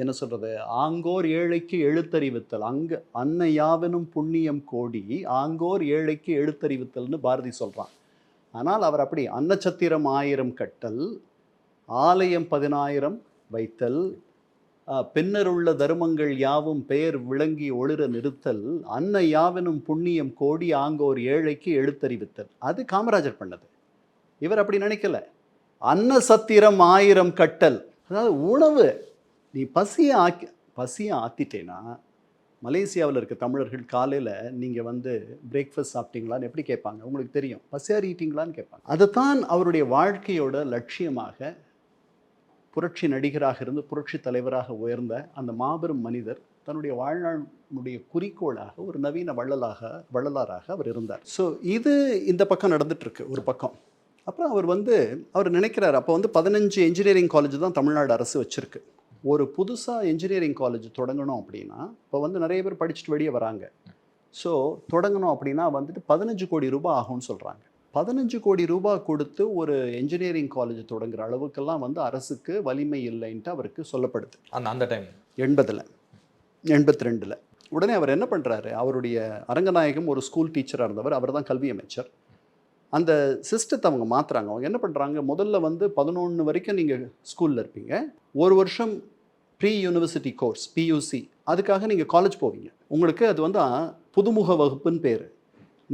என்ன சொல்கிறது, ஆங்கோர் ஏழைக்கு எழுத்தறிவித்தல், அன்னை யாவனும் புண்ணியம் கோடி ஆங்கோர் ஏழைக்கு எழுத்தறிவித்தல்னு பாரதி சொல்கிறான். ஆனால் அவர் அப்படி அன்னச்சத்திரம் 1000 கட்டல், ஆலயம் 10,000 வைத்தல், பின்னருள்ள தர்மங்கள் யாவும் பெயர் விளங்கி ஒளிர நிறுத்தல், அன்னை யாவனும் புண்ணியம் கோடி ஆங்கோர் ஏழைக்கு எழுத்தறிவித்தல். அது காமராஜர் பண்ணது. இவர் அப்படி நினைக்கல. அன்ன சத்திரம் 1000 கட்டல், அதாவது உணவு, நீ பசியை ஆத்திட்டேன்னா, மலேசியாவில் இருக்க தமிழர்கள் காலையில் நீங்கள் வந்து பிரேக்ஃபாஸ்ட் சாப்பிட்டீங்களான்னு எப்படி கேட்பாங்க? உங்களுக்கு தெரியும், பசியாறிட்டீங்களான்னு கேட்பாங்க. அதுதான் அவருடைய வாழ்க்கையோட லட்சியமாக, புரட்சி நடிகராக இருந்து புரட்சி தலைவராக உயர்ந்த அந்த மாபெரும் மனிதர் தன்னுடைய வாழ்நாளுடைய குறிக்கோளாக ஒரு நவீன வள்ளலாராக அவர் இருந்தார். ஸோ இது இந்த பக்கம் நடந்துட்டுருக்கு ஒரு பக்கம். அப்புறம் அவர் நினைக்கிறார், அப்போ வந்து 15 இன்ஜினியரிங் காலேஜ் தான் தமிழ்நாடு அரசு வச்சுருக்கு. ஒரு புதுசாக இன்ஜினியரிங் காலேஜ் தொடங்கணும் அப்படின்னா, இப்போ வந்து நிறைய பேர் படிச்சுட்டு வெளியே வராங்க. ஸோ தொடங்கணும் அப்படின்னா வந்துட்டு 15 கோடி ரூபாய் ஆகும்னு சொல்கிறாங்க. 15 கோடி ரூபாய் கொடுத்து ஒரு இன்ஜினியரிங் காலேஜ் தொடங்குற அளவுக்கெல்லாம் வந்து அரசுக்கு வலிமை இல்லைன்ட்டு அவருக்கு சொல்லப்படுது. அந்த டைம் 80ல் 82ல். உடனே அவர் என்ன பண்ணுறாரு, அவருடைய அரங்கநாயகம் ஒரு ஸ்கூல் டீச்சராக இருந்தவர், அவர் தான் கல்வி அமைச்சர். அந்த சிஸ்டத்தை அவங்க மாற்றுறாங்க. அவங்க என்ன பண்ணுறாங்க, முதல்ல வந்து 11 வரைக்கும் நீங்கள் ஸ்கூலில் இருப்பீங்க, ஒரு வருஷம் ப்ரீ யூனிவர்சிட்டி கோர்ஸ் பியூசி, அதுக்காக நீங்கள் காலேஜ் போவீங்க. உங்களுக்கு அது வந்து புதுமுக வகுப்புன்னு பேர்.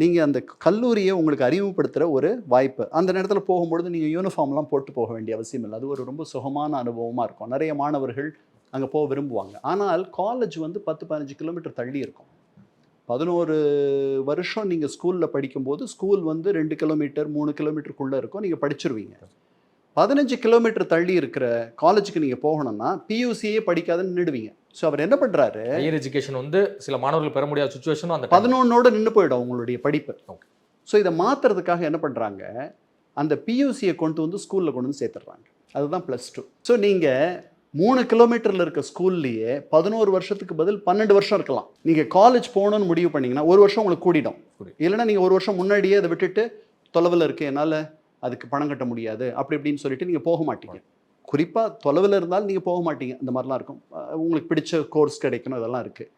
நீங்கள் அந்த கல்லூரியை உங்களுக்கு அறிமுகப்படுத்துகிற ஒரு வாய்ப்பு. அந்த நேரத்தில் போகும்பொழுது நீங்கள் யூனிஃபார்ம்லாம் போட்டு போக வேண்டிய அவசியம் இல்லை. அது ஒரு ரொம்ப சுகமான அனுபவமாக இருக்கும். நிறைய மாணவர்கள் அங்கே போக விரும்புவாங்க. ஆனால் காலேஜ் வந்து 10-15 கிலோமீட்டர் தள்ளி இருக்கும். 11 வருஷம் நீங்கள் ஸ்கூலில் படிக்கும்போது ஸ்கூல் வந்து 2 கிலோமீட்டர் 3 கிலோமீட்டருக்குள்ளே இருக்கும், நீங்கள் படிச்சிருவீங்க. 15 கிலோமீட்டர் தள்ளி இருக்கிற காலேஜுக்கு நீங்கள் போகணும்னா பியூசியே படிக்காதுன்னு நின்றுடுவீங்க. ஸோ அவர் என்ன பண்ணுறாரு, ஹையர் எஜுகேஷன் வந்து சில மாணவர்கள் பெற முடியாத சுச்சுவேஷனும் அந்த 11ஓட நின்று போயிடும் உங்களுடைய படிப்பு. ஸோ இதை மாற்றுறதுக்காக என்ன பண்ணுறாங்க, அந்த பியூசியை கொண்டு வந்து ஸ்கூலில் கொண்டு வந்து சேர்த்துடுறாங்க. அதுதான் +2. ஸோ நீங்கள் 3 கிலோமீட்டரில் இருக்க ஸ்கூல்லையே 11 வருஷத்துக்கு பதில் 12 வருஷம் இருக்கலாம். நீங்கள் காலேஜ் போகணுன்னு முடிவு பண்ணிங்கன்னா ஒரு வருஷம் உங்களுக்கு கூடிடும். இல்லைன்னா நீங்கள் ஒரு வருஷம் முன்னாடியே அதை விட்டுட்டு தொலைவில் இருக்குது, என்னால் அதுக்கு பணம் கட்ட முடியாது அப்படி இப்படின்னு சொல்லிட்டு நீங்கள் போக மாட்டீங்க. குறிப்பாக தொலைவில் இருந்தாலும் நீங்கள் போக மாட்டீங்க. இந்த மாதிரிலாம் இருக்கும். உங்களுக்கு பிடிச்ச கோர்ஸ் கிடைக்கணும், இதெல்லாம் இருக்குது.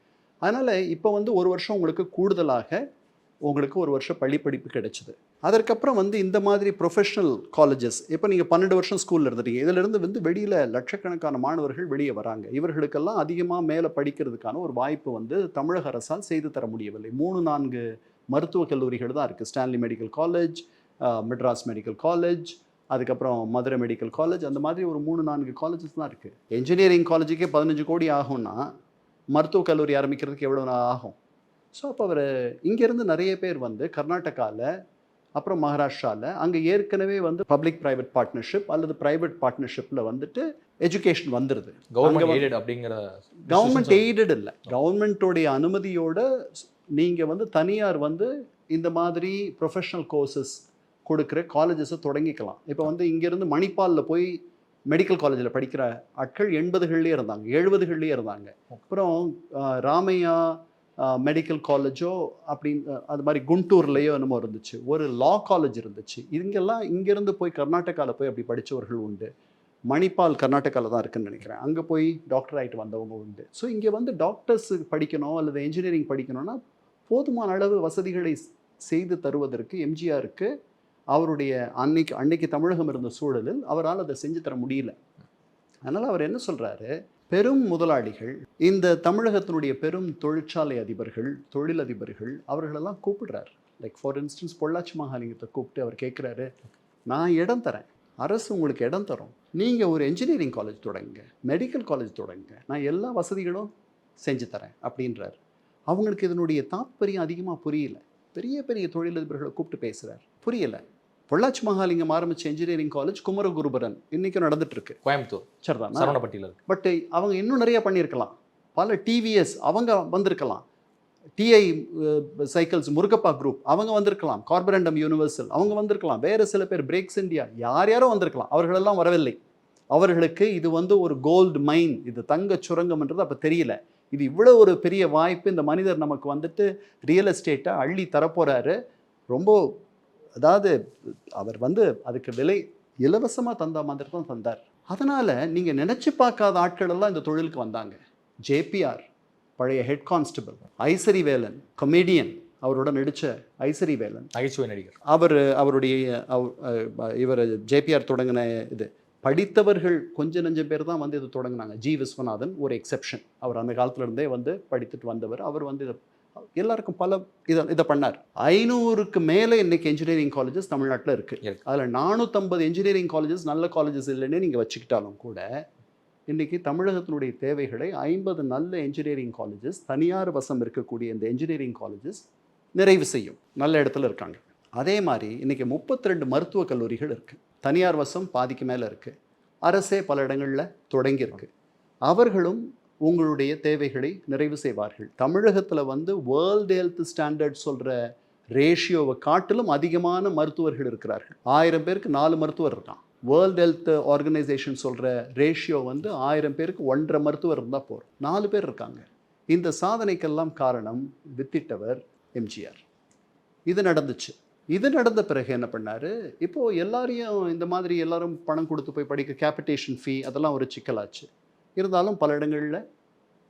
அதனால் இப்போ வந்து ஒரு வருஷம் உங்களுக்கு கூடுதலாக உங்களுக்கு ஒரு வருஷம் பள்ளி படிப்பு கிடைச்சிது. அதற்கப்புறம் வந்து இந்த மாதிரி ப்ரொஃபஷனல் காலேஜஸ், இப்போ நீங்கள் 12 வருஷம் ஸ்கூலில் இருந்துட்டீங்க, இதிலிருந்து வந்து வெளியில் லட்சக்கணக்கான மாணவர்கள் வெளியே வராங்க. இவர்களுக்கெல்லாம் அதிகமாக மேலே படிக்கிறதுக்கான ஒரு வாய்ப்பு வந்து தமிழக அரசால் செய்து தர முடியவில்லை. 3-4 மருத்துவக் கல்லூரிகள் தான் இருக்குது. Stanley medical college, Madras medical college, அதுக்கப்புறம் மதுரை மெடிக்கல் காலேஜ், அந்த மாதிரி ஒரு 3-4 காலேஜஸ் தான் இருக்குது. என்ஜினியரிங் காலேஜுக்கே 15 கோடி ஆகும்னா மருத்துவக் கல்லூரி ஆரம்பிக்கிறதுக்கு எவ்வளோ ஆகும்? ஸோ அப்போ அவர் இங்கேருந்து நிறைய பேர் வந்து கர்நாடகாவில், அப்புறம் மகாராஷ்டிராவில், அங்கே ஏற்கனவே வந்து பப்ளிக் ப்ரைவேட் பார்ட்னர்ஷிப் அல்லது ப்ரைவேட் பார்ட்னர்ஷிப்பில் வந்துட்டு எஜுகேஷன் வந்துடுது. கவர்மெண்ட் எய்டட் இல்லை, கவர்மெண்ட்டோடைய அனுமதியோட நீங்கள் வந்து தனியார் வந்து இந்த மாதிரி ப்ரொஃபஷனல் கோர்சஸ் கொடுக்குற காலேஜஸை தொடங்கிக்கலாம். இப்போ வந்து இங்கேருந்து மணிப்பாலில் போய் மெடிக்கல் காலேஜில் படிக்கிற ஆட்கள் 80கள்லேயே இருந்தாங்க, 70கள்லேயே இருந்தாங்க. அப்புறம் ராமையா மெடிக்கல் காலேஜோ அப்படின்னு அது மாதிரி குண்டூர்லேயோ என்னமோ இருந்துச்சு. ஒரு லா காலேஜ் இருந்துச்சு. இங்கேருந்து போய் கர்நாடகாவில் போய் அப்படி படித்தவர்கள் உண்டு. மணிப்பால் கர்நாடகாவில் தான் இருக்குதுன்னு நினைக்கிறேன். அங்கே போய் டாக்டர் ஆகிட்டு வந்தவங்க உண்டு. ஸோ இங்கே வந்து டாக்டர்ஸ் படிக்கணும் அல்லது என்ஜினியரிங் படிக்கணும்னா போதுமான அளவு வசதிகளை செய்து தருவதற்கு எம்ஜிஆருக்கு அவருடைய அன்னைக்கு தமிழகம் இருந்த சூழலில் அவரால் அதை செஞ்சு தர முடியல. அதனால் அவர் என்ன சொல்கிறாரு, பெரும் முதலாளிகள், இந்த தமிழகத்தினுடைய பெரும் தொழிற்சாலை அதிபர்கள், தொழிலதிபர்கள், அவர்களெல்லாம் கூப்பிடுறாரு. லைக் ஃபார் இன்ஸ்டன்ஸ் பொள்ளாச்சி மகாலிங்கத்தை கூப்பிட்டு அவர் கேட்குறாரு, நான் இடம் தரேன், அரசு உங்களுக்கு இடம் தரும், நீங்கள் ஒரு என்ஜினியரிங் காலேஜ் தொடங்குங்க, மெடிக்கல் காலேஜ் தொடங்குங்க, நான் எல்லா வசதிகளும் செஞ்சு தரேன் அப்படின்றார். அவங்களுக்கு இதனுடைய தாற்பயம் அதிகமாக புரியல. பெரிய பெரிய தொழிலதிபர்களை கூப்பிட்டு பேசுகிறார், புரியலை. பொள்ளாச்சி மகாலிங்கம் ஆரம்பிச்ச இன்ஜினியரிங் காலேஜ் குமரகுருபரன் இன்னைக்கும் நடந்துட்டு இருக்கு, கோயம்புத்தூர் சரிதானா? சரவணப்பட்டியில் இருக்கு. பட் அவங்க இன்னும் நிறைய பண்ணியிருக்கலாம். பல டிவிஎஸ் அவங்க வந்திருக்கலாம், டிஐ சைக்கிள்ஸ் முருகப்பா குரூப் அவங்க வந்திருக்கலாம், கார்பரண்டம் யூனிவர்சல் அவங்க வந்திருக்கலாம், வேறு சில பேர் பிரேக்ஸ் இந்தியா யாரோ வந்திருக்கலாம். அவர்களெல்லாம் வரவில்லை. அவர்களுக்கு இது வந்து ஒரு கோல்டு மைன், இது தங்க சுரங்கம்ன்றது அப்போ தெரியல. இது இவ்வளோ ஒரு பெரிய வாய்ப்பு, இந்த மனிதர் நமக்கு வந்துட்டு ரியல் எஸ்டேட்டை அள்ளி தரப்போகிறாரு. ரொம்ப அதாவது அவர் வந்து அதுக்கு விலை இலவசமாக தந்த மாதிரி தான் தந்தார். அதனால் நீங்கள் நினச்சி பார்க்காத ஆட்கள் எல்லாம் இந்த தொழிலுக்கு வந்தாங்க. ஜேபிஆர் பழைய head constable, Ishari Velan comedian, அவரோட நடித்த ஐசரி வேலன் நகைச்சுவை நடிகர். அவருடைய இவர் ஜேபிஆர் தொடங்கின இது படித்தவர்கள் கொஞ்சம் நஞ்சம் பேர் தான் வந்து இது தொடங்கினாங்க. ஜி விஸ்வநாதன் ஒரு எக்ஸெப்ஷன். அவர் அந்த காலத்துல இருந்தே வந்து படித்துட்டு வந்தவர். அவர் வந்து இதை எல்லாருக்கும் பல இதை பண்ணார். 500க்கு மேலே இன்னைக்கு இன்ஜினியரிங் காலேஜஸ் தமிழ்நாட்டில் இருக்கு. அதில் 450 இன்ஜினியரிங் காலேஜஸ் நல்ல காலேஜஸ் இல்லைன்னு நீங்கள் வச்சுக்கிட்டாலும் கூட இன்றைக்கி தமிழகத்தினுடைய தேவைகளை 50 நல்ல இன்ஜினியரிங் காலேஜஸ், தனியார் வசம் இருக்கக்கூடிய இந்த இன்ஜினியரிங் காலேஜஸ் நிறைவு செய்யும். நல்ல இடத்துல இருக்காங்க. அதே மாதிரி இன்றைக்கி 32 மருத்துவக் கல்லூரிகள் இருக்குது. தனியார் வசம் பாதிக்கு மேலே இருக்குது, அரசே பல இடங்களில் தொடங்கியிருக்கு. அவர்களும் உங்களுடைய தேவைகளை நிறைவு செய்வார்கள். தமிழகத்தில் வந்து வேர்ல்டு ஹெல்த் ஸ்டாண்டர்ட் சொல்கிற ரேஷியோவை காட்டிலும் அதிகமான மருத்துவர்கள் இருக்கிறார்கள். 1000 பேருக்கு 4 மருத்துவர் இருக்கான். வேர்ல்டு ஹெல்த் ஆர்கனைசேஷன் சொல்கிற ரேஷியோ வந்து 1000 பேருக்கு 1.5 மருத்துவர் இருந்தால் போகிறோம். 4 பேர் இருக்காங்க. இந்த சாதனைக்கெல்லாம் காரணம் வித்திட்டவர் எம்ஜிஆர். இது நடந்துச்சு. இது நடந்த பிறகு என்ன பண்ணார், இப்போது எல்லாரையும் இந்த மாதிரி எல்லாரும் பணம் கொடுத்து போய் படிக்க கேபிட்டேஷன் ஃபீ அதெல்லாம் ஒரு சிக்கலாச்சு. இருந்தாலும் பல இடங்களில்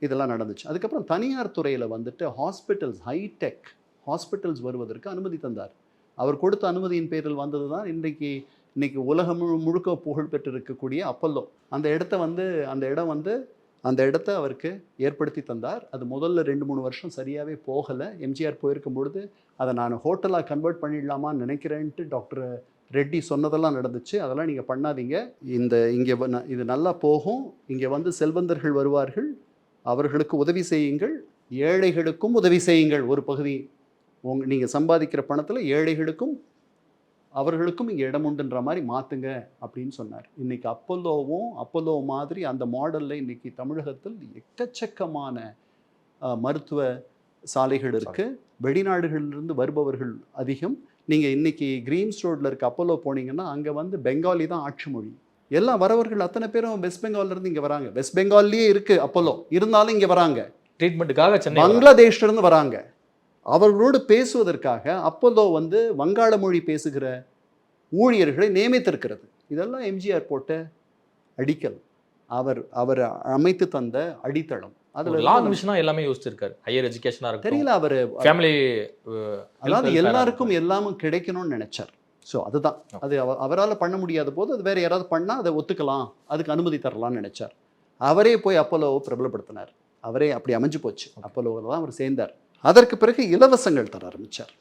இதெல்லாம் நடந்துச்சு. அதுக்கப்புறம் தனியார் துறையில் வந்துட்டு ஹாஸ்பிட்டல்ஸ், ஹைடெக் ஹாஸ்பிட்டல்ஸ் வருவதற்கு அனுமதி தந்தார். அவர் கொடுத்த அனுமதியின் பேரில் வந்தது தான் இன்னைக்கு உலகம் முழுக்க புகழ் பெற்றிருக்கக்கூடிய அப்பல்லோ. அந்த இடத்த அவருக்கு ஏற்படுத்தி தந்தார். அது முதல்ல 2-3 வருஷம் சரியாகவே போகலை. எம்ஜிஆர் போயிருக்கும் பொழுது அதை நான் ஹோட்டலாக கன்வெர்ட் பண்ணிடலாமான்னு நினைக்கிறேன்ட்டு டாக்டர் ரெட்டி சொன்னதெல்லாம் நடந்துச்சு. அதெல்லாம் நீங்கள் பண்ணாதீங்க, இது நல்லா போகும், இங்கே வந்து செல்வந்தர்கள் வருவார்கள், அவர்களுக்கு உதவி செய்யுங்கள், ஏழைகளுக்கும் உதவி செய்யுங்கள். ஒரு பகுதி நீங்கள் சம்பாதிக்கிற பணத்தில் ஏழைகளுக்கும் அவர்களுக்கும் இங்கே இடம் உண்டுன்ற மாதிரி மாற்றுங்க அப்படின்னு சொன்னார். இன்றைக்கி அப்பல்லோ மாதிரி அந்த மாடலில் இன்றைக்கி தமிழகத்தில் எக்கச்சக்கமான மருத்துவ சாலைகள் இருக்குது. வெளிநாடுகளிலிருந்து வருபவர்கள் அதிகம். நீங்கள் இன்றைக்கி கிரீன்ஸ் ரோட்டில் இருக்க அப்பல்லோ போனீங்கன்னா அங்கே வந்து பெங்காலி தான் ஆட்சி மொழி. எல்லாம் வரவர்கள் அத்தனை பேரும் வெஸ்ட் பெங்கால்லேருந்து இங்கே வராங்க. வெஸ்ட் பெங்கால்லேயே இருக்குது அப்பல்லோ, இருந்தாலும் இங்கே வராங்க ட்ரீட்மெண்ட்டுக்காக. பங்களாதேஷ்லேருந்து வராங்க. அவர்களோடு பேசுவதற்காக அப்பல்லோ வந்து வங்காள மொழி பேசுகிற ஊழியர்களை நியமித்திருக்கிறது. இதெல்லாம் எம்ஜிஆர் போட்ட அடிக்கல், அவர் அமைத்து தந்த அடித்தளம். அதுல லாங் விஷனா எல்லாமே யோசிச்சிருக்காரு. ஹையர் எஜுகேஷனா இருக்கு தெரியல, அவர் ஃபேமிலி அதாவது எல்லாருக்கும் எல்லாமும் கிடைக்கணும்னு நினைச்சார். ஸோ அதுதான் அது அவரால் பண்ண முடியாத போது அது வேற யாராவது பண்ணால் அதை ஒத்துக்கலாம், அதுக்கு அனுமதி தரலாம்னு நினைச்சார். அவரே போய் அப்பல்லோவை பிரபலப்படுத்தினார். அவரே அப்படி அமைஞ்சு போச்சு. அப்பல்லோவில் தான் அவர் சேர்ந்தார். அதற்கு பிறகு இலவசங்கள் தர ஆரம்பித்தார்.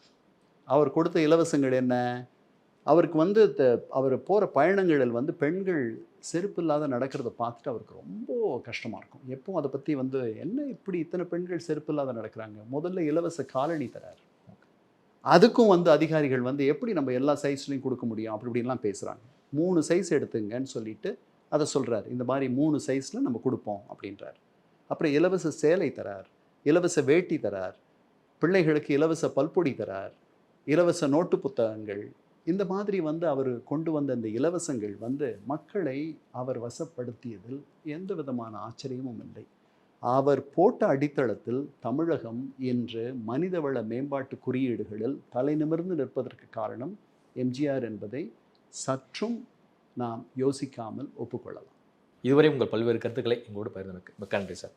அவர் கொடுத்த இலவசங்கள் என்ன, அவருக்கு வந்து அவர் போகிற பயணங்களில் வந்து பெண்கள் செருப்பு இல்லாத நடக்கிறத பார்த்துட்டு அவருக்கு ரொம்ப கஷ்டமாக இருக்கும். எப்பவும் அதை பற்றி வந்து என்ன இப்படி இத்தனை பெண்கள் செருப்பு இல்லாத நடக்கிறாங்க, முதல்ல இலவச காலணி தரார். அதுக்கும் வந்து அதிகாரிகள் வந்து எப்படி நம்ம எல்லா சைஸ்லையும் கொடுக்க முடியும் அப்படி இப்படின்லாம் பேசுகிறாங்க. 3 சைஸ் எடுத்துங்கன்னு சொல்லிட்டு அதை சொல்கிறார். இந்த மாதிரி 3 சைஸில் நம்ம கொடுப்போம் அப்படின்றார். அப்புறம் இலவச சேலை தரார், இலவச வேட்டி தரார், பிள்ளைகளுக்கு இலவச பல்பொடி தரார், இலவச நோட்டு புத்தகங்கள். இந்த மாதிரி வந்து அவர் கொண்டு வந்த இந்த இலவசங்கள் வந்து மக்களை அவர் வசப்படுத்தியதில் எந்த விதமான ஆச்சரியமும் இல்லை. அவர் போட்ட அடித்தளத்தில் தமிழகம் இன்று மனிதவள மேம்பாட்டு குறியீடுகளில் தலை நிமிர்ந்து நிற்பதற்கு காரணம் எம்ஜிஆர் என்பதை சற்றும் நாம் யோசிக்காமல் ஒப்புக்கொள்ளலாம். இதுவரை உங்கள் பல்வேறு கருத்துக்களை எங்களோடு பகிர்ந்தமைக்கு மிக்க நன்றி சார்.